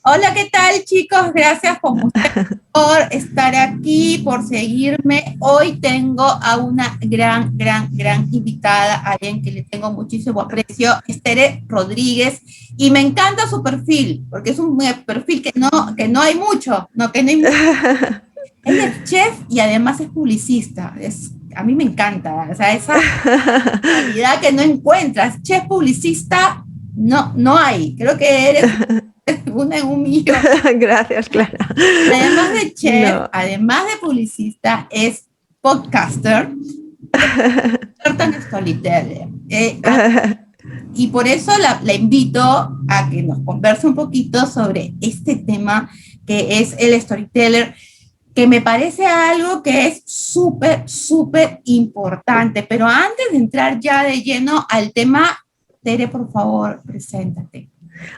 Hola, ¿qué tal, chicos? Gracias como ustedes por estar aquí, por seguirme. Hoy tengo a una gran invitada, a alguien que le tengo muchísimo aprecio, Estere Rodríguez, y me encanta su perfil, porque es un perfil que no hay mucho, no, que no hay mucho. Ella es chef y además es publicista. A mí me encanta, o sea, esa calidad que no encuentras. Chef publicista, no hay. Creo que eres una en un millón. Gracias, Clara. Además de chef, No. además de publicista, es podcaster, experta en storyteller. Y por eso la invito a que nos converse un poquito sobre este tema que es el storyteller, que me parece algo que es súper importante. Pero antes de entrar ya de lleno al tema, Tere, por favor, preséntate.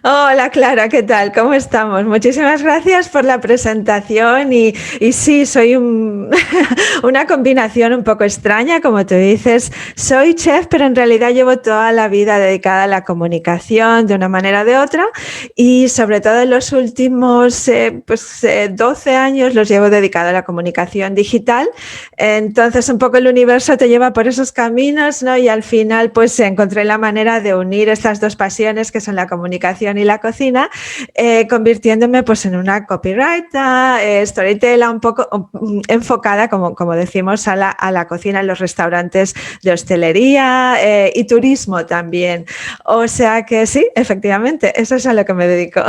Hola Clara, ¿qué tal? ¿Cómo estamos? Muchísimas gracias por la presentación y sí, soy una combinación un poco extraña, como tú dices. Soy chef, pero en realidad llevo toda la vida dedicada a la comunicación de una manera o de otra y sobre todo en los últimos 12 años los llevo dedicado a la comunicación digital. Entonces un poco el universo te lleva por esos caminos, ¿no? Y al final pues encontré la manera de unir estas dos pasiones que son la comunicación y la cocina, convirtiéndome pues en una copywriter, storyteller un poco enfocada, como decimos, a la cocina en los restaurantes de hostelería y turismo también. O sea que sí, efectivamente, eso es a lo que me dedico.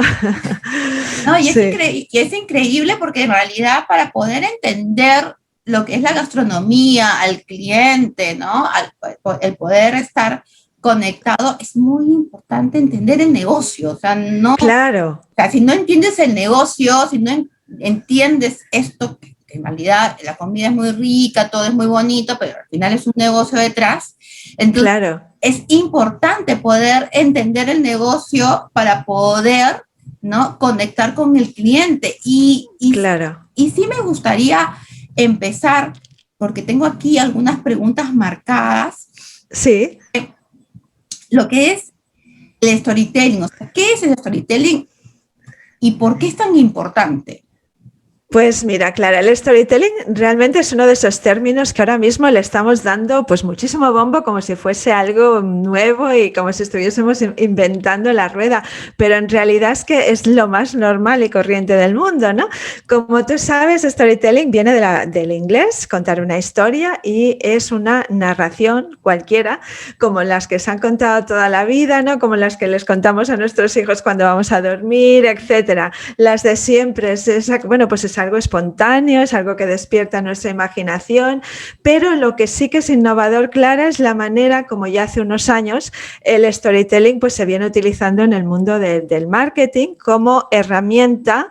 No, Sí. y es increíble porque en realidad para poder entender lo que es la gastronomía, al cliente, ¿no? El poder estar conectado, es muy importante entender el negocio. O sea, Claro. si no entiendes el negocio, si no entiendes esto, que en realidad la comida es muy rica, todo es muy bonito, pero al final es un negocio detrás. Entonces, Claro. es importante poder entender el negocio para poder, ¿no?, conectar con el cliente. Claro. Y sí me gustaría empezar, porque tengo aquí algunas preguntas marcadas, Sí. lo que es el storytelling. O sea, ¿qué es el storytelling y por qué es tan importante? Pues mira, Clara, el storytelling realmente es uno de esos términos que ahora mismo le estamos dando pues muchísimo bombo como si fuese algo nuevo y como si estuviésemos inventando la rueda, pero en realidad es que es lo más normal y corriente del mundo, ¿no? Como tú sabes, storytelling viene del inglés, contar una historia, y es una narración cualquiera, como las que se han contado toda la vida, ¿no? Como las que les contamos a nuestros hijos cuando vamos a dormir, etcétera. Las de siempre, bueno, pues es algo espontáneo, es algo que despierta nuestra imaginación, pero lo que sí que es innovador, Clara, es la manera como ya hace unos años el storytelling pues se viene utilizando en el mundo del marketing como herramienta,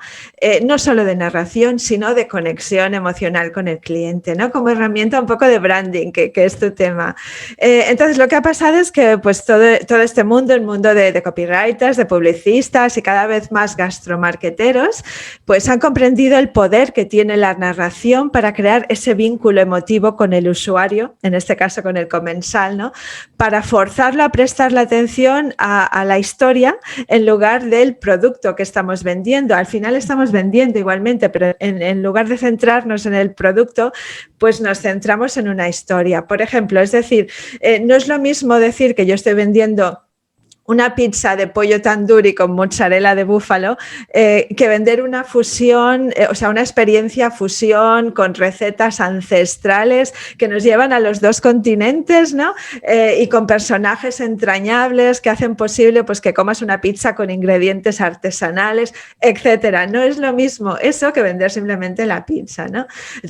no solo de narración, sino de conexión emocional con el cliente, ¿no? Como herramienta un poco de branding, que es tu tema. Entonces lo que ha pasado es que pues todo este mundo, el mundo de copywriters, de publicistas y cada vez más gastromarketeros, pues han comprendido el poder que tiene la narración para crear ese vínculo emotivo con el usuario, en este caso con el comensal, ¿no? Para forzarlo a prestar la atención a la historia en lugar del producto que estamos vendiendo. Al final estamos vendiendo igualmente, pero en lugar de centrarnos en el producto, pues nos centramos en una historia. Por ejemplo, es decir, no es lo mismo decir que yo estoy vendiendo una pizza de pollo tandoori con mozzarella de búfalo, que vender una fusión, o sea, una experiencia fusión con recetas ancestrales que nos llevan a los dos continentes, ¿no? Y con personajes entrañables que hacen posible pues, que comas una pizza con ingredientes artesanales, etcétera. No es lo mismo eso que vender simplemente la pizza, ¿no?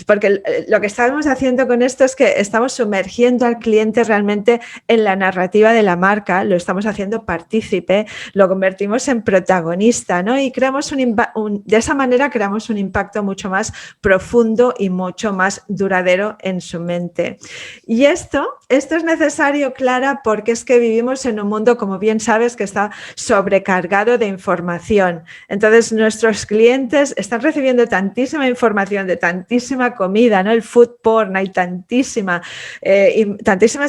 Porque lo que estamos haciendo con esto es que estamos sumergiendo al cliente realmente en la narrativa de la marca, lo estamos haciendo partícipe, lo convertimos en protagonista, ¿no? Y creamos de esa manera creamos un impacto mucho más profundo y mucho más duradero en su mente. Y esto es necesario, Clara, porque es que vivimos en un mundo, como bien sabes, que está sobrecargado de información. Entonces, nuestros clientes están recibiendo tantísima información de tantísima comida, ¿no? El food porn, hay tantísimas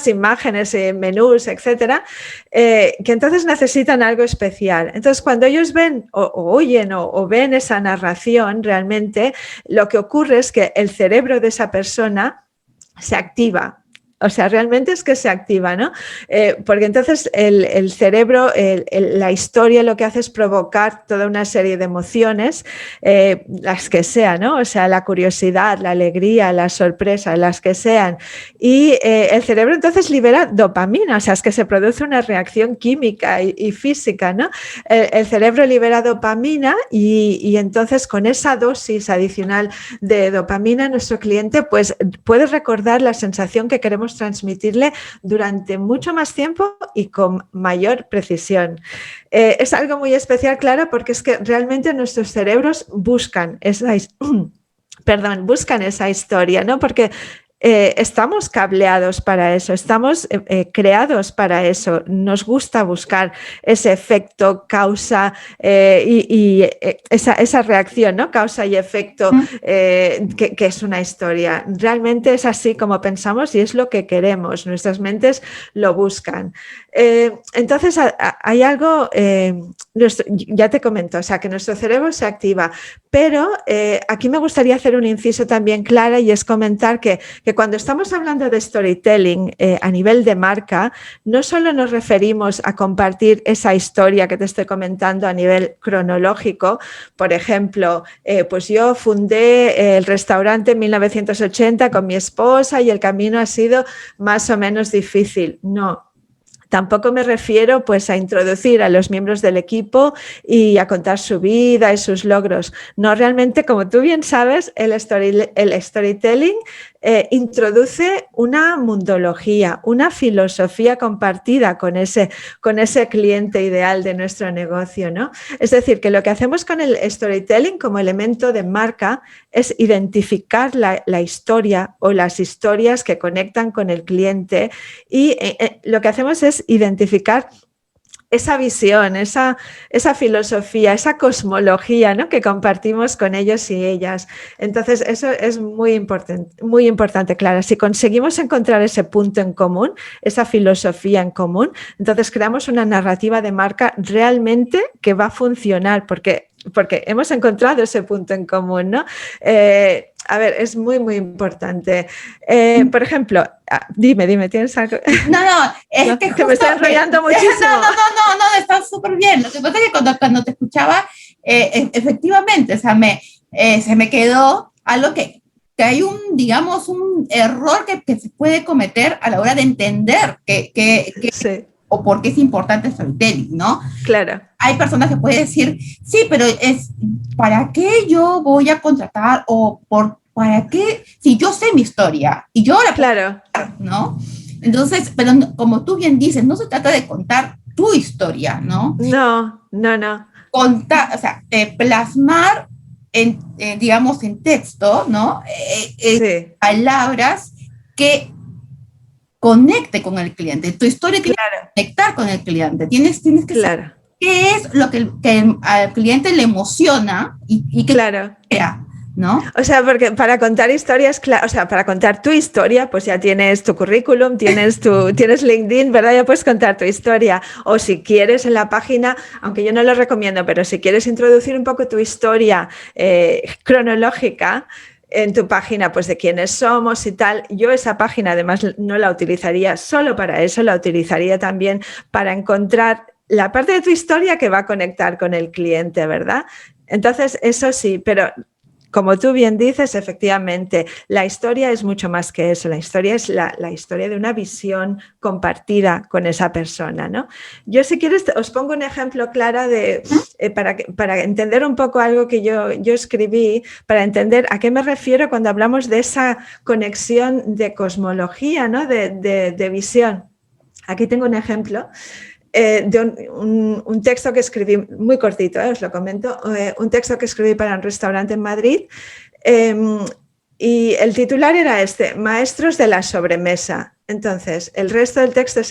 imágenes, menús, etcétera, que entonces entonces necesitan algo especial. Entonces, cuando ellos ven o oyen o ven esa narración, realmente lo que ocurre es que el cerebro de esa persona se activa. O sea, realmente es que se activa, ¿no? Porque entonces el cerebro, la historia lo que hace es provocar toda una serie de emociones, las que sean, ¿no? O sea, la curiosidad, la alegría, la sorpresa, las que sean. Y el cerebro entonces libera dopamina, o sea, es que se produce una reacción química y física, ¿no? El cerebro libera dopamina y entonces con esa dosis adicional de dopamina, nuestro cliente pues puede recordar la sensación que queremos transmitirle durante mucho más tiempo y con mayor precisión. Es algo muy especial, claro, porque es que realmente nuestros cerebros buscan esa historia, ¿no? Porque estamos cableados para eso, estamos creados para eso, nos gusta buscar ese efecto, causa y esa reacción, ¿no? Causa y efecto, que es una historia. Realmente es así como pensamos y es lo que queremos, nuestras mentes lo buscan. Entonces hay algo, ya te comento, o sea, que nuestro cerebro se activa, pero aquí me gustaría hacer un inciso también, Clara, y es comentar que cuando estamos hablando de storytelling a nivel de marca, no solo nos referimos a compartir esa historia que te estoy comentando a nivel cronológico. Por ejemplo, pues yo fundé el restaurante en 1980 con mi esposa y el camino ha sido más o menos difícil. No. Tampoco me refiero pues a introducir a los miembros del equipo y a contar su vida y sus logros. No, realmente, como tú bien sabes, el storytelling introduce una mundología, una filosofía compartida con ese cliente ideal de nuestro negocio, ¿no? Es decir, que lo que hacemos con el storytelling como elemento de marca es identificar la historia o las historias que conectan con el cliente y lo que hacemos es identificar esa visión, esa filosofía, esa cosmología, ¿no? Que compartimos con ellos y ellas. Entonces, eso es muy importante, Clara. Si conseguimos encontrar ese punto en común, esa filosofía en común, entonces creamos una narrativa de marca realmente que va a funcionar, porque hemos encontrado ese punto en común, ¿no? A ver, es muy importante. Por ejemplo, dime, ¿tienes algo? No, es que justo, me estoy enrollando muchísimo. No, está súper bien. Lo que pasa es que cuando te escuchaba, efectivamente, o sea, se me quedó algo que hay digamos, un error que se puede cometer a la hora de entender sí. O por qué es importante el storytelling, ¿no? Claro. Hay personas que pueden decir, sí, pero ¿para qué yo voy a contratar para qué? Si yo sé mi historia y yo la puedo contar, ¿no? Entonces, pero como tú bien dices, no se trata de contar tu historia, ¿no? No. Contar, o sea, plasmar, digamos, en texto, ¿no? Sí. Palabras que conecte con el cliente. Tu historia tiene que conectar con el cliente. Tienes que saber qué es lo que al cliente le emociona y que crea, ¿no? O sea, porque para contar historias, o sea, para contar tu historia, pues ya tienes tu currículum, tienes LinkedIn, ¿verdad? Ya puedes contar tu historia. O si quieres en la página, aunque yo no lo recomiendo, pero si quieres introducir un poco tu historia cronológica en tu página, pues de quiénes somos y tal, yo esa página además no la utilizaría solo para eso, la utilizaría también para encontrar la parte de tu historia que va a conectar con el cliente, ¿verdad? Entonces, eso sí, pero como tú bien dices, efectivamente, la historia es mucho más que eso. La historia es la historia de una visión compartida con esa persona, ¿no? Yo, si quieres, os pongo un ejemplo, Clara, para entender un poco algo que yo escribí, para entender a qué me refiero cuando hablamos de esa conexión de cosmología, ¿no? de visión. Aquí tengo un ejemplo. De un texto que escribí, muy cortito, os lo comento, un texto que escribí para un restaurante en Madrid y el titular era Maestros de la sobremesa. Entonces, el resto del texto es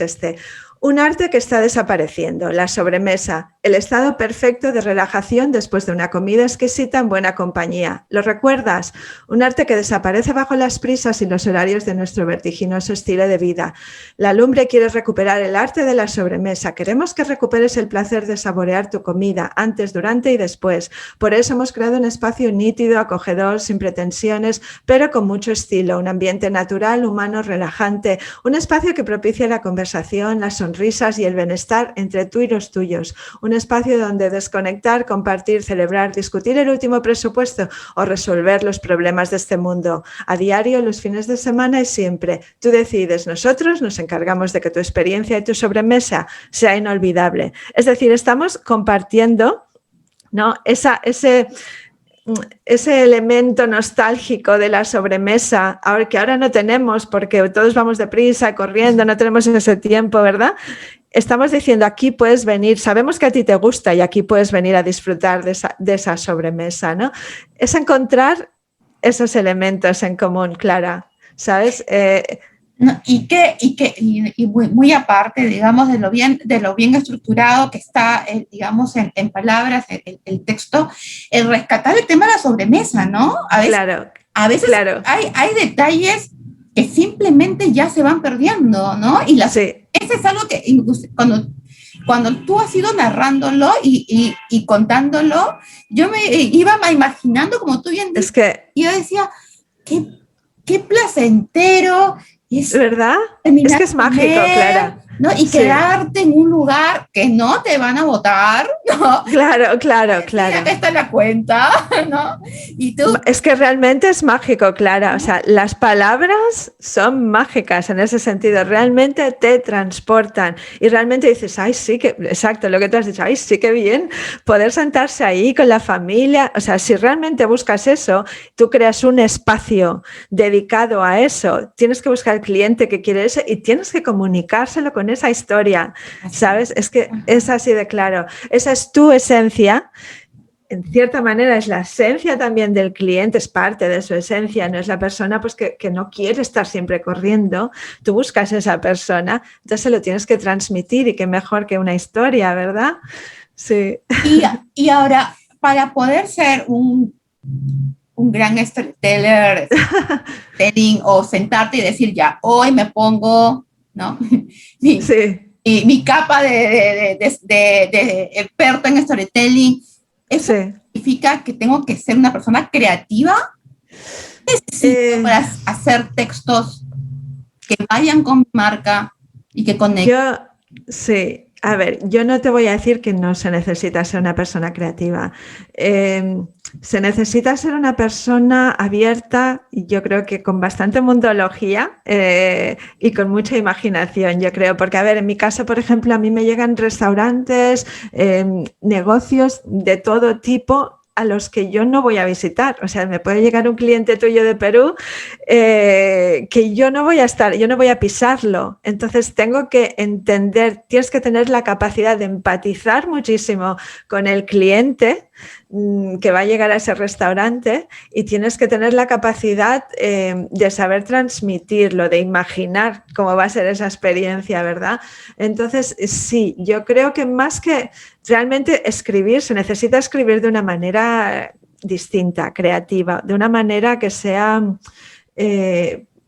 Un arte que está desapareciendo, la sobremesa, el estado perfecto de relajación después de una comida exquisita en buena compañía. ¿Lo recuerdas? Un arte que desaparece bajo las prisas y los horarios de nuestro vertiginoso estilo de vida. La Lumbre quiere recuperar el arte de la sobremesa. Queremos que recuperes el placer de saborear tu comida antes, durante y después. Por eso hemos creado un espacio nítido, acogedor, sin pretensiones, pero con mucho estilo. Un ambiente natural, humano, relajante. Un espacio que propicia la conversación, la sonrisas y el bienestar entre tú y los tuyos. Un espacio donde desconectar, compartir, celebrar, discutir el último presupuesto o resolver los problemas de este mundo. A diario, los fines de semana y siempre. Tú decides, nosotros nos encargamos de que tu experiencia y tu sobremesa sea inolvidable. Es decir, estamos compartiendo, ¿no? Ese elemento nostálgico de la sobremesa, que ahora no tenemos porque todos vamos deprisa, corriendo, no tenemos ese tiempo, ¿verdad? Estamos diciendo, aquí puedes venir, sabemos que a ti te gusta y aquí puedes venir a disfrutar de esa sobremesa, ¿no? Es encontrar esos elementos en común, Clara, ¿sabes? No, y muy aparte, digamos, de lo bien estructurado que está, digamos, en palabras, el texto, el rescatar el tema de la sobremesa, ¿no? A veces claro. Hay detalles que simplemente ya se van perdiendo, ¿no? Y sí. Eso es algo que cuando tú has ido narrándolo y contándolo, yo me iba imaginando, como tú bien dices, y yo decía, qué placentero. ¿Verdad? Es que es mágico, Clara. ¿No? Y quedarte en un lugar que no te van a votar, ¿no? Claro. Mira, esta es la cuenta, ¿no? Y tú... Es que realmente es mágico, Clara. O sea, las palabras son mágicas en ese sentido. Realmente te transportan. Y realmente dices, ay, sí, que... Exacto, lo que tú has dicho, ay, sí, qué bien poder sentarse ahí con la familia. O sea, si realmente buscas eso, tú creas un espacio dedicado a eso. Tienes que buscar al cliente que quiere eso y tienes que comunicárselo con esa historia, ¿sabes? Es que es así de claro. Esa es tu esencia. En cierta manera es la esencia también del cliente, es parte de su esencia, no es la persona pues, que no quiere estar siempre corriendo. Tú buscas a esa persona, entonces se lo tienes que transmitir y qué mejor que una historia, ¿verdad? Sí. Y ahora, para poder ser un gran storyteller o sentarte y decir, ya, hoy me pongo, ¿no? mi capa de experto en storytelling. ¿Eso significa que tengo que ser una persona creativa? ¿Necesito para hacer textos que vayan con mi marca y que conecten? A ver, yo no te voy a decir que no se necesita ser una persona creativa. Se necesita ser una persona abierta, yo creo que con bastante mundología y con mucha imaginación, yo creo. Porque, a ver, en mi caso, por ejemplo, a mí me llegan restaurantes, negocios de todo tipo a los que yo no voy a visitar. O sea, me puede llegar un cliente tuyo de Perú que yo no voy a pisarlo. Entonces tengo que entender, tienes que tener la capacidad de empatizar muchísimo con el cliente que va a llegar a ese restaurante y tienes que tener la capacidad de saber transmitirlo, de imaginar cómo va a ser esa experiencia, ¿verdad? Entonces, sí, yo creo que más que realmente escribir, se necesita escribir de una manera distinta, creativa, de una manera que sea...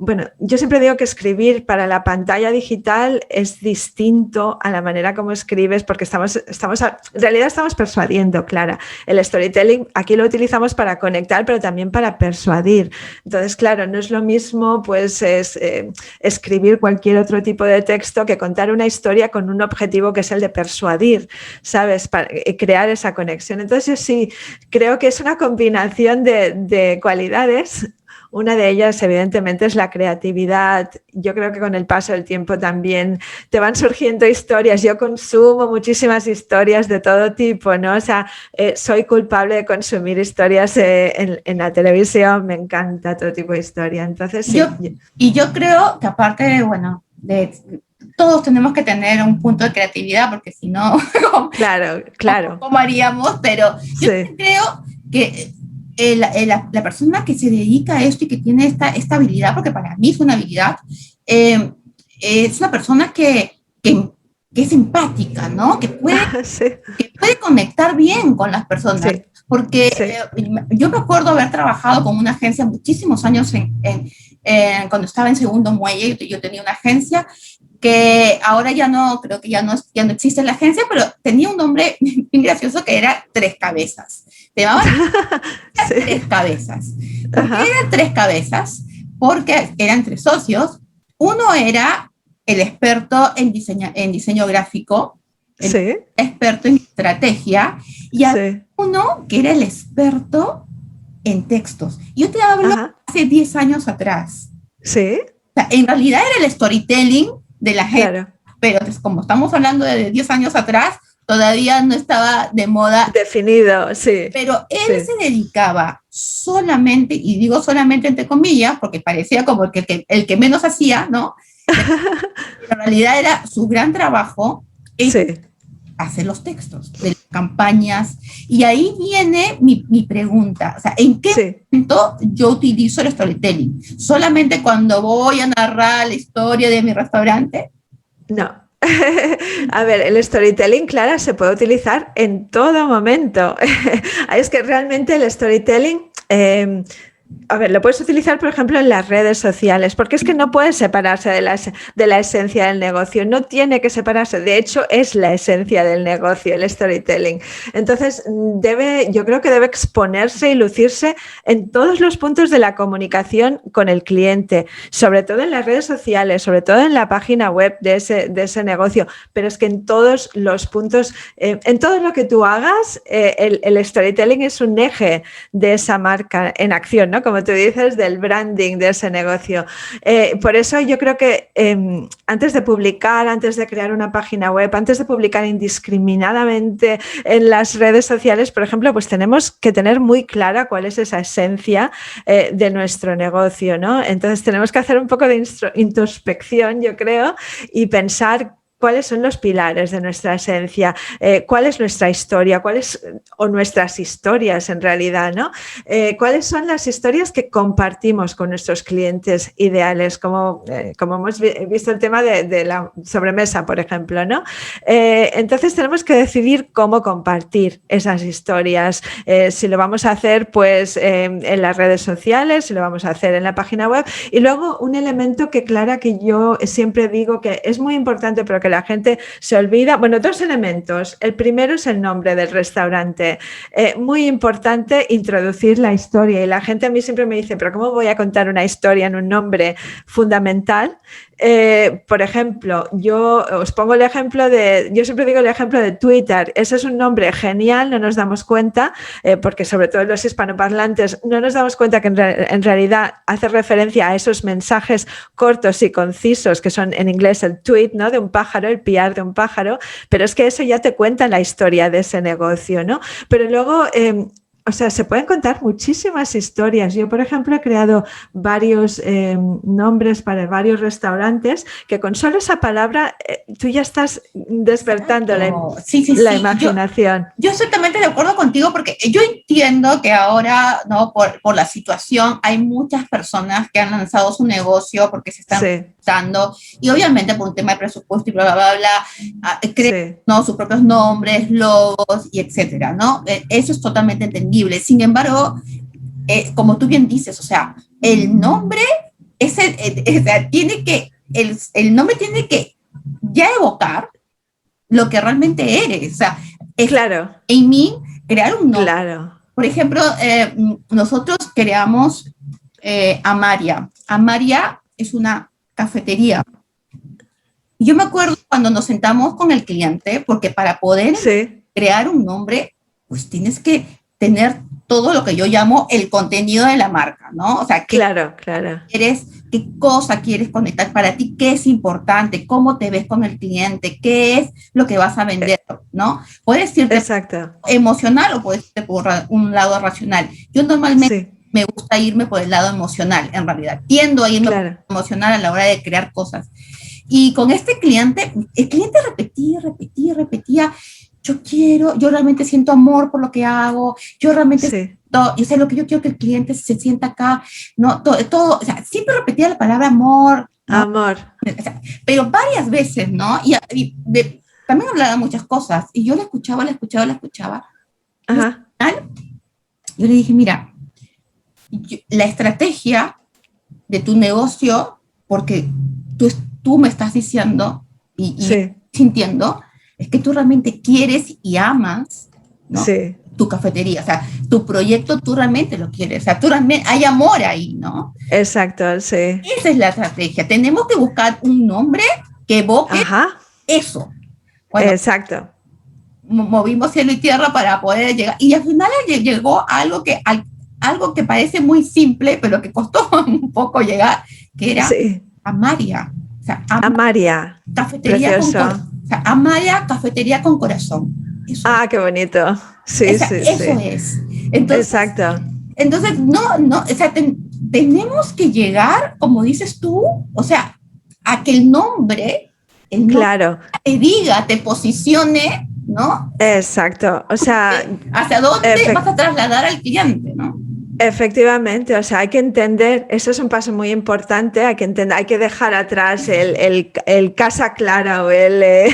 bueno, yo siempre digo que escribir para la pantalla digital es distinto a la manera como escribes porque en realidad estamos persuadiendo, Clara. El storytelling aquí lo utilizamos para conectar, pero también para persuadir. Entonces, claro, no es lo mismo pues escribir cualquier otro tipo de texto que contar una historia con un objetivo que es el de persuadir, ¿sabes? Para crear esa conexión. Entonces, yo sí creo que es una combinación de cualidades. Una de ellas, evidentemente, es la creatividad. Yo creo que con el paso del tiempo también te van surgiendo historias. Yo consumo muchísimas historias de todo tipo, ¿no? O sea, soy culpable de consumir historias en la televisión. Me encanta todo tipo de historia. Entonces, sí. Yo creo que aparte, bueno, todos tenemos que tener un punto de creatividad porque si no, claro. ¿Cómo haríamos? Pero yo creo que la persona que se dedica a esto y que tiene esta habilidad, porque para mí es una habilidad, es una persona que que es empática, ¿no? Sí, Que puede conectar bien con las personas. sí, Porque sí. yo me acuerdo haber trabajado con una agencia muchísimos años cuando estaba en Segundo Muelle. Yo tenía una agencia que ahora ya no, creo que ya no existe la agencia, pero tenía un nombre bien gracioso que era Tres Cabezas. Se llamaban Sí. Tres Cabezas. ¿Por qué Ajá. eran tres cabezas? Porque eran tres socios. Uno era el experto en diseño gráfico, el Sí, experto en estrategia, y había sí. uno que era el experto en textos. Yo te hablo Ajá. hace 10 años atrás. Sí, O sea, en realidad era el storytelling de la gente, claro. pero pues, como estamos hablando de 10 años atrás, todavía no estaba de moda, Definido, sí, pero él sí. se dedicaba solamente, y digo solamente entre comillas, porque parecía como el que menos hacía, ¿no? En realidad era su gran trabajo en Sí, hacer los textos de las campañas. Y ahí viene mi pregunta, o sea, ¿en qué sí. momento yo utilizo el storytelling? ¿Solamente cuando voy a narrar la historia de mi restaurante? No. A ver, el storytelling, Clara, se puede utilizar en todo momento. Es que realmente el storytelling, a ver, lo puedes utilizar, por ejemplo, en las redes sociales, porque es que no puede separarse de la esencia del negocio, no tiene que separarse, de hecho es la esencia del negocio, el storytelling. Entonces, yo creo que debe exponerse y lucirse en todos los puntos de la comunicación con el cliente, sobre todo en las redes sociales, sobre todo en la página web de ese negocio, pero es que en todos los puntos, en todo lo que tú hagas, el storytelling es un eje de esa marca en acción, ¿no? Como tú dices, del branding de ese negocio. Por eso yo creo que antes de publicar, antes de crear una página web, antes de publicar indiscriminadamente en las redes sociales, por ejemplo, pues tenemos que tener muy clara cuál es esa esencia de nuestro negocio, ¿no? Entonces tenemos que hacer un poco de introspección, yo creo, y pensar cuáles son los pilares de nuestra esencia, cuál es nuestra historia, o nuestras historias en realidad, ¿no? ¿Cuáles son las historias que compartimos con nuestros clientes ideales? Como hemos visto el tema de la sobremesa, por ejemplo, ¿no? Entonces tenemos que decidir cómo compartir esas historias, si lo vamos a hacer pues en las redes sociales, si lo vamos a hacer en la página web. Y luego un elemento que, Clara, que yo siempre digo que es muy importante, pero que la gente se olvida. Bueno, dos elementos. El primero es el nombre del restaurante. Muy importante introducir la historia, y la gente a mí siempre me dice, pero ¿cómo voy a contar una historia en un nombre fundamental? Por ejemplo, yo os pongo el ejemplo yo siempre digo el ejemplo de Twitter. Ese es un nombre genial, no nos damos cuenta, porque sobre todo los hispanoparlantes no nos damos cuenta que en realidad hace referencia a esos mensajes cortos y concisos que son en inglés el tweet, ¿no? De un pájaro, el PR de un pájaro, pero es que eso ya te cuenta la historia de ese negocio, ¿no? Pero luego o sea, se pueden contar muchísimas historias. Yo, por ejemplo, he creado varios nombres para varios restaurantes que con solo esa palabra tú ya estás despertando Sí, sí, la sí. imaginación. Yo estoy totalmente de acuerdo contigo porque yo entiendo que ahora, ¿no? Por la situación, hay muchas personas que han lanzado su negocio porque se están Sí, dando y obviamente por un tema de presupuesto y bla, bla, bla, bla, crean, sí, ¿no? Sus propios nombres, logos y etcétera, ¿no? Eso es totalmente entendible. Sin embargo, como tú bien dices, o sea, el nombre el nombre tiene que ya evocar lo que realmente eres. O sea, es claro, en mí crear un nombre. claro. Por ejemplo, nosotros creamos Amaria. Amaria es una cafetería. Yo me acuerdo cuando nos sentamos con el cliente, porque para poder Sí, crear un nombre, pues tienes que tener todo lo que yo llamo el contenido de la marca, ¿no? O sea, qué claro, claro. quieres, qué cosa quieres conectar para ti, qué es importante, cómo te ves con el cliente, qué es lo que vas a vender, ¿no? Puedes irte Exacto. emocional o puedes irte por un lado racional. Yo normalmente Sí, me gusta irme por el lado emocional, en realidad. Tiendo a irme por el claro. lado emocional a la hora de crear cosas. Y con este cliente, el cliente repetía, yo realmente siento amor por lo que hago, yo realmente Sí, y sé lo que yo quiero que el cliente se sienta acá, ¿no? O sea, siempre repetía la palabra amor, ¿no? Amor. O sea, pero varias veces, ¿no? También hablaba muchas cosas y yo la escuchaba. Ajá. Y al final, yo le dije, mira, la estrategia de tu negocio, porque tú me estás diciendo y sintiendo, es que tú realmente quieres y amas, ¿no? Sí. Tu cafetería, o sea, tu proyecto tú realmente lo quieres, o sea, tú realmente, hay amor ahí, ¿no? Exacto, sí. Esa es la estrategia. Tenemos que buscar un nombre que evoque eso. Bueno, exacto. Movimos cielo y tierra para poder llegar, y al final llegó algo que parece muy simple, pero que costó un poco llegar, que era Amaria. O sea, Amaria. Cafetería Precioso. o sea, Amaria, cafetería con corazón. Eso qué bonito. Sí. Eso es. Entonces, exacto. Entonces, no, o sea, tenemos que llegar, como dices tú, o sea, a que el nombre claro. te diga, te posicione, ¿no? Exacto. O sea, hacia dónde vas a trasladar al cliente, ¿no? Efectivamente, o sea, hay que entender, eso es un paso muy importante, hay que dejar atrás el Casa Clara o el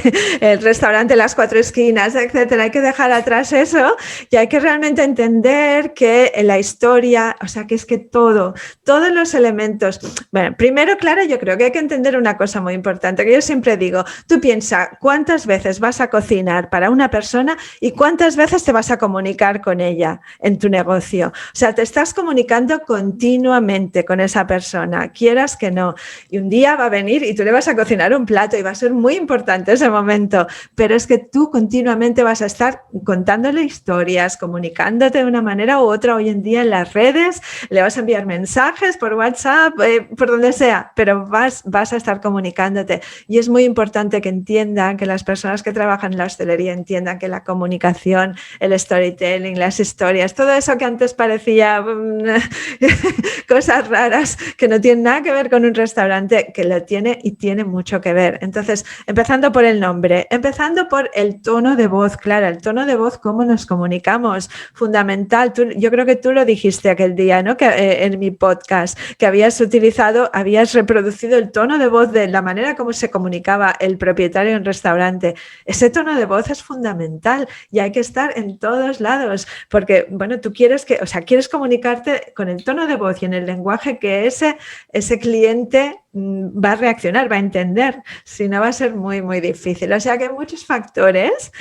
restaurante Las Cuatro Esquinas, etcétera, hay que dejar atrás eso y hay que realmente entender que la historia, o sea, que es que todos los elementos, bueno, primero, claro, yo creo que hay que entender una cosa muy importante, que yo siempre digo, tú piensa cuántas veces vas a cocinar para una persona y cuántas veces te vas a comunicar con ella en tu negocio, o sea, te estás comunicando continuamente con esa persona, quieras que no. Y un día va a venir y tú le vas a cocinar un plato y va a ser muy importante ese momento, pero es que tú continuamente vas a estar contándole historias, comunicándote de una manera u otra. Hoy en día en las redes le vas a enviar mensajes por WhatsApp, por donde sea, pero vas a estar comunicándote. Y es muy importante que entiendan, que las personas que trabajan en la hostelería entiendan que la comunicación, el storytelling, las historias, todo eso que antes parecía cosas raras que no tienen nada que ver con un restaurante, que lo tiene y tiene mucho que ver. Entonces, empezando por el nombre, empezando por el tono de voz, claro, el tono de voz, cómo nos comunicamos, fundamental. Yo creo que tú lo dijiste aquel día, ¿no? Que en mi podcast, que habías reproducido el tono de voz de la manera como se comunicaba el propietario de un restaurante. Ese tono de voz es fundamental y hay que estar en todos lados, porque, bueno, tú quieres comunicarte con el tono de voz y en el lenguaje que ese cliente va a reaccionar, va a entender, si no va a ser muy, muy difícil. O sea que hay muchos factores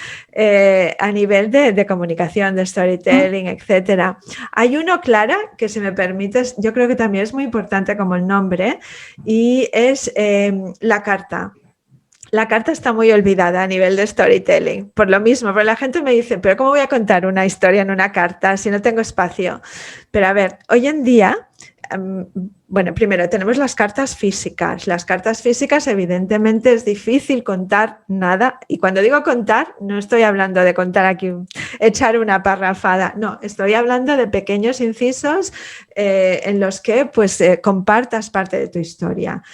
a nivel de comunicación, de storytelling, etcétera. Hay uno, Clara, que si me permites, yo creo que también es muy importante como el nombre, y es la carta. La carta está muy olvidada a nivel de storytelling, por lo mismo, pero la gente me dice, pero ¿cómo voy a contar una historia en una carta si no tengo espacio? Pero a ver, hoy en día, bueno, primero tenemos las cartas físicas. Las cartas físicas evidentemente es difícil contar nada, y cuando digo contar, no estoy hablando de contar aquí, echar una parrafada, no, estoy hablando de pequeños incisos en los que pues compartas parte de tu historia.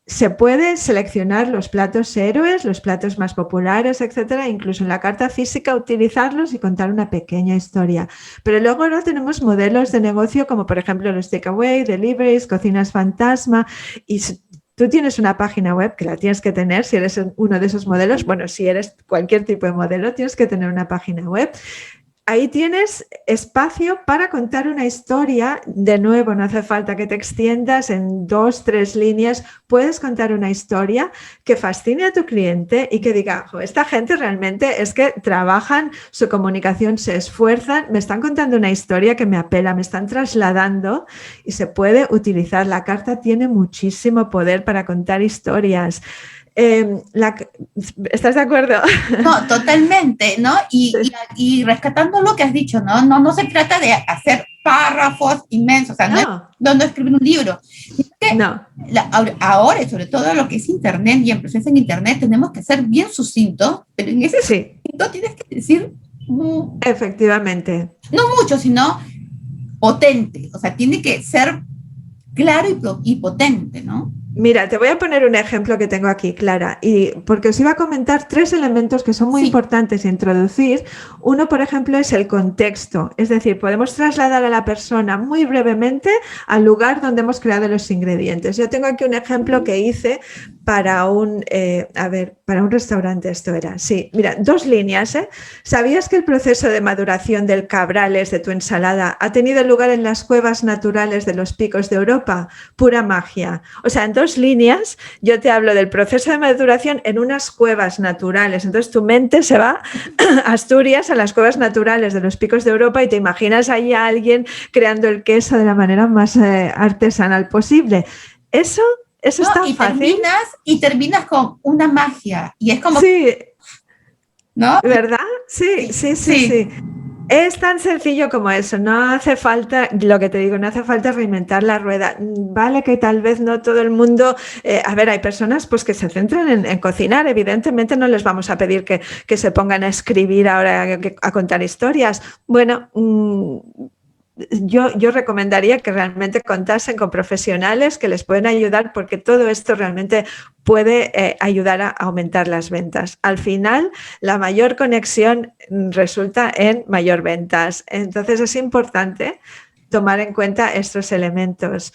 Se puede seleccionar los platos héroes, los platos más populares, etcétera, incluso en la carta física utilizarlos y contar una pequeña historia. Pero luego no tenemos modelos de negocio como por ejemplo los takeaway, deliveries, cocinas fantasma, y tú tienes una página web que la tienes que tener si eres uno de esos modelos. Bueno, si eres cualquier tipo de modelo, tienes que tener una página web. Ahí tienes espacio para contar una historia. De nuevo, no hace falta que te extiendas en 2, 3 líneas. Puedes contar una historia que fascine a tu cliente y que diga, esta gente realmente es que trabajan su comunicación, se esfuerzan, me están contando una historia que me apela, me están trasladando, y se puede utilizar. La carta tiene muchísimo poder para contar historias. ¿Estás de acuerdo? No, totalmente, ¿no? Y rescatando lo que has dicho, ¿no? No se trata de hacer párrafos inmensos, o sea, no escribir un libro. No. Ahora, sobre todo lo que es Internet y en presencia en Internet, tenemos que ser bien sucintos, pero en ese sucinto tienes que decir... Efectivamente. No mucho, sino potente, o sea, tiene que ser claro y potente, ¿no? Mira, te voy a poner un ejemplo que tengo aquí, Clara, y porque os iba a comentar 3 elementos que son muy importantes a introducir. Uno, por ejemplo, es el contexto, es decir, podemos trasladar a la persona muy brevemente al lugar donde hemos creado los ingredientes. Yo tengo aquí un ejemplo que hice para para un restaurante esto era. Sí, mira, 2 líneas. ¿Sabías que el proceso de maduración del cabrales de tu ensalada ha tenido lugar en las cuevas naturales de los Picos de Europa? Pura magia. O sea, en 2 líneas yo te hablo del proceso de maduración en unas cuevas naturales. Entonces tu mente se va a Asturias, a las cuevas naturales de los Picos de Europa, y te imaginas ahí a alguien creando el queso de la manera más artesanal posible. Eso es tan fácil. Terminas con una magia. Y es como... Sí, ¿no? ¿verdad? Sí. Es tan sencillo como eso, no hace falta, lo que te digo, no hace falta reinventar la rueda. Vale que tal vez no todo el mundo, hay personas pues que se centran en cocinar, evidentemente no les vamos a pedir que se pongan a escribir ahora, a contar historias. Bueno, yo recomendaría que realmente contasen con profesionales que les pueden ayudar, porque todo esto realmente puede ayudar a aumentar las ventas. Al final, la mayor conexión resulta en mayor ventas. Entonces es importante tomar en cuenta estos elementos.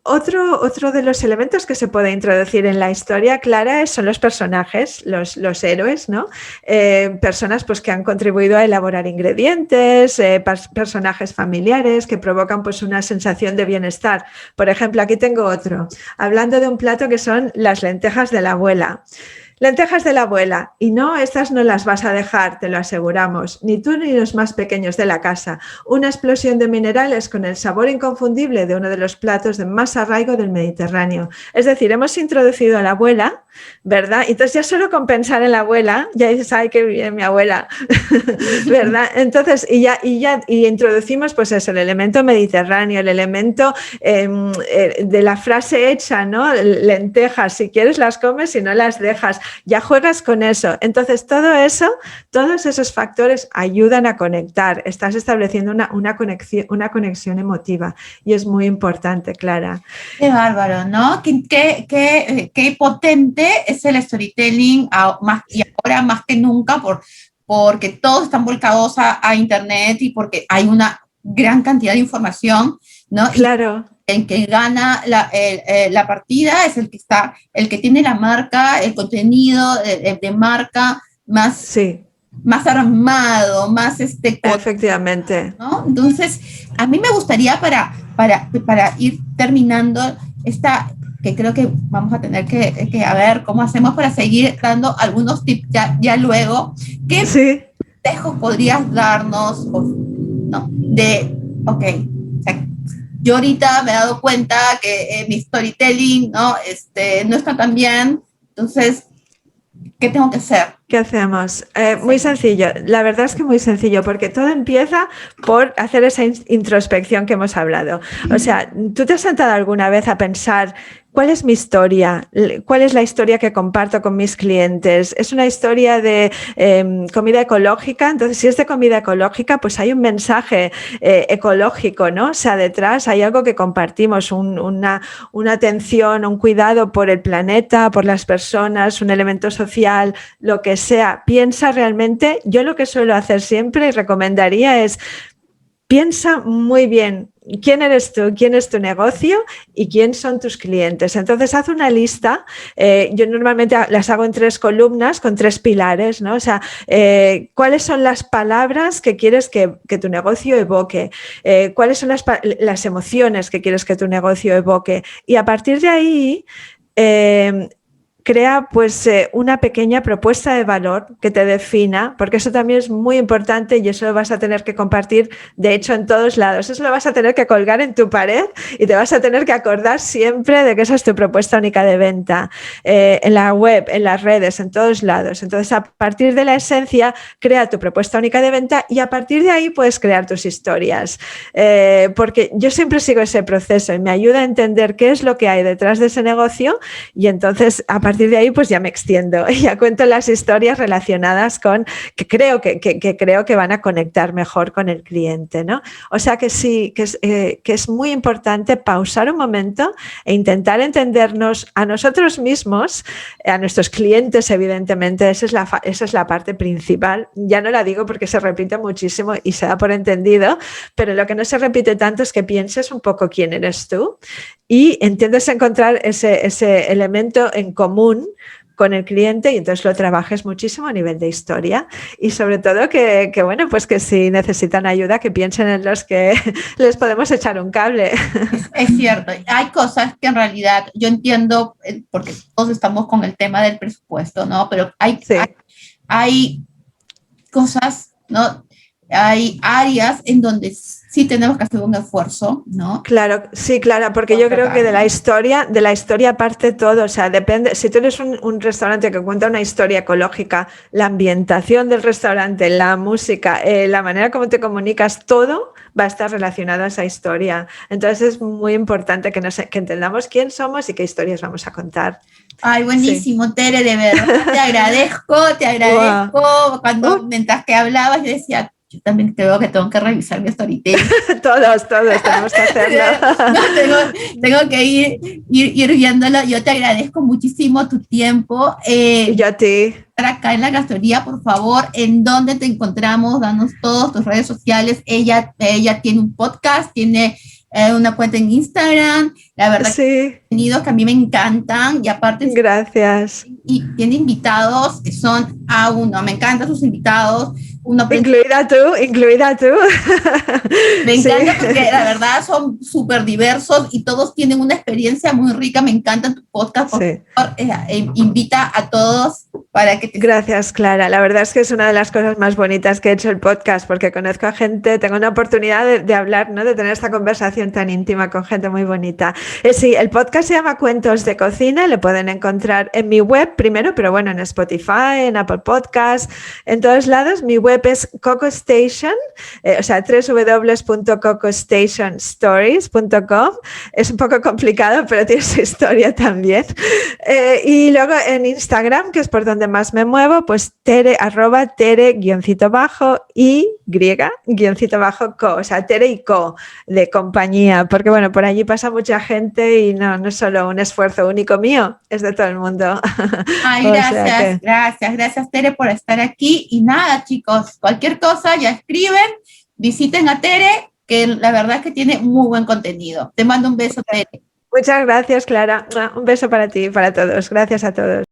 Otro de los elementos que se puede introducir en la historia, Clara, son los personajes, los héroes, ¿no? Personas pues, que han contribuido a elaborar ingredientes, personajes familiares que provocan pues, una sensación de bienestar. Por ejemplo, aquí tengo otro, hablando de un plato que son las lentejas de la abuela. Lentejas de la abuela, y no, estas no las vas a dejar, te lo aseguramos, ni tú ni los más pequeños de la casa. Una explosión de minerales con el sabor inconfundible de uno de los platos de más arraigo del Mediterráneo. Es decir, hemos introducido a la abuela, ¿verdad? Entonces ya solo con pensar en la abuela, ya dices, ay, qué bien mi abuela, ¿verdad? Entonces, y introducimos pues eso, el elemento mediterráneo, el elemento de la frase hecha, ¿no? Lentejas, si quieres las comes, si no las dejas. Ya juegas con eso. Entonces, todos esos factores ayudan a conectar. Estás estableciendo una conexión emotiva, y es muy importante, Clara. Qué bárbaro, ¿no? Qué potente es el storytelling y ahora más que nunca porque todos están volcados a Internet y porque hay una gran cantidad de información, ¿no? Claro. El que gana la partida es el que tiene la marca, el contenido de marca más armado, más efectivamente, ¿no? Entonces, a mí me gustaría para ir terminando que creo que vamos a tener que a ver cómo hacemos para seguir dando algunos tips ya luego. ¿Qué consejos podrías darnos, no? Yo ahorita me he dado cuenta que mi storytelling no está tan bien, entonces, ¿qué tengo que hacer? ¿Qué hacemos? Muy sencillo, la verdad es que muy sencillo, porque todo empieza por hacer esa introspección que hemos hablado. O sea, ¿tú te has sentado alguna vez a pensar cuál es mi historia? ¿Cuál es la historia que comparto con mis clientes? ¿Es una historia de comida ecológica? Entonces, si es de comida ecológica, pues hay un mensaje ecológico, ¿no? O sea, detrás hay algo que compartimos, una atención, un cuidado por el planeta, por las personas, un elemento social, lo que sea. Piensa realmente, yo lo que suelo hacer siempre y recomendaría es, piensa muy bien quién eres tú, quién es tu negocio y quién son tus clientes. Entonces, haz una lista. Yo normalmente las hago en 3 columnas con 3 pilares, ¿no? O sea, ¿cuáles son las palabras que quieres que tu negocio evoque? ¿Cuáles son las emociones que quieres que tu negocio evoque? Y a partir de ahí, crea pues una pequeña propuesta de valor que te defina, porque eso también es muy importante y eso lo vas a tener que compartir, de hecho, en todos lados. Eso lo vas a tener que colgar en tu pared y te vas a tener que acordar siempre de que esa es tu propuesta única de venta, en la web, en las redes, en todos lados. Entonces, a partir de la esencia, crea tu propuesta única de venta y a partir de ahí puedes crear tus historias. Porque yo siempre sigo ese proceso y me ayuda a entender qué es lo que hay detrás de ese negocio, y entonces, a partir partir de ahí pues ya me extiendo y ya cuento las historias relacionadas con que creo que van a conectar mejor con el cliente, ¿no? O sea que sí, que es muy importante pausar un momento e intentar entendernos a nosotros mismos, a nuestros clientes, evidentemente, esa es la parte principal. Ya no la digo porque se repite muchísimo y se da por entendido, pero lo que no se repite tanto es que pienses un poco quién eres tú y entiendes encontrar ese elemento en común con el cliente y entonces lo trabajes muchísimo a nivel de historia y sobre todo que bueno, pues que si necesitan ayuda que piensen en los que les podemos echar un cable. Es cierto, hay cosas que en realidad yo entiendo, porque todos estamos con el tema del presupuesto, ¿no? Pero Sí. hay cosas, ¿no? Hay áreas en donde sí tenemos que hacer un esfuerzo, ¿no? Claro, sí, claro, porque yo creo que de la historia parte todo, o sea, depende, si tú eres un restaurante que cuenta una historia ecológica, la ambientación del restaurante, la música, la manera como te comunicas, todo va a estar relacionado a esa historia. Entonces es muy importante que entendamos quién somos y qué historias vamos a contar. Ay, buenísimo, sí. Tere, de verdad, te agradezco. Wow. Mientras que hablabas, yo decía, yo también creo que tengo que revisar mi storytelling. todos tenemos que hacerlo. No, tengo que ir viéndolo. Yo te agradezco muchísimo tu tiempo. Y yo a ti. Acá en la Gastoría, por favor, ¿en dónde te encontramos? Danos todas tus redes sociales. Ella tiene un podcast, tiene una cuenta en Instagram. La verdad, sí. Contenidos que a mí me encantan y aparte. Gracias. Y tiene invitados que son a uno. Me encantan sus invitados. Incluida tú. Me encanta porque la verdad son súper diversos y todos tienen una experiencia muy rica. Me encanta tu podcast. Por favor, invita a todos para que te... Gracias, Clara. La verdad es que es una de las cosas más bonitas que he hecho el podcast porque conozco a gente, tengo una oportunidad de hablar, ¿no? De tener esta conversación tan íntima con gente muy bonita. Sí, el podcast se llama Cuentos de Cocina, lo pueden encontrar en mi web primero, pero bueno, en Spotify, en Apple Podcasts, en todos lados. Mi web es Coco Station, o sea, www.cocostationstories.com. Es un poco complicado, pero tiene su historia también. Y luego en Instagram, que es por donde más me muevo, pues Tere, @Tere_y_co, o sea, Tere y Co, de compañía, porque bueno, por allí pasa mucha gente y no es solo un esfuerzo único mío, es de todo el mundo. Ay, gracias Tere por estar aquí y nada, chicos, cualquier cosa ya escriben, visiten a Tere, que la verdad es que tiene muy buen contenido. Te mando un beso, Tere. Muchas gracias, Clara. Un beso para ti y para todos. Gracias a todos.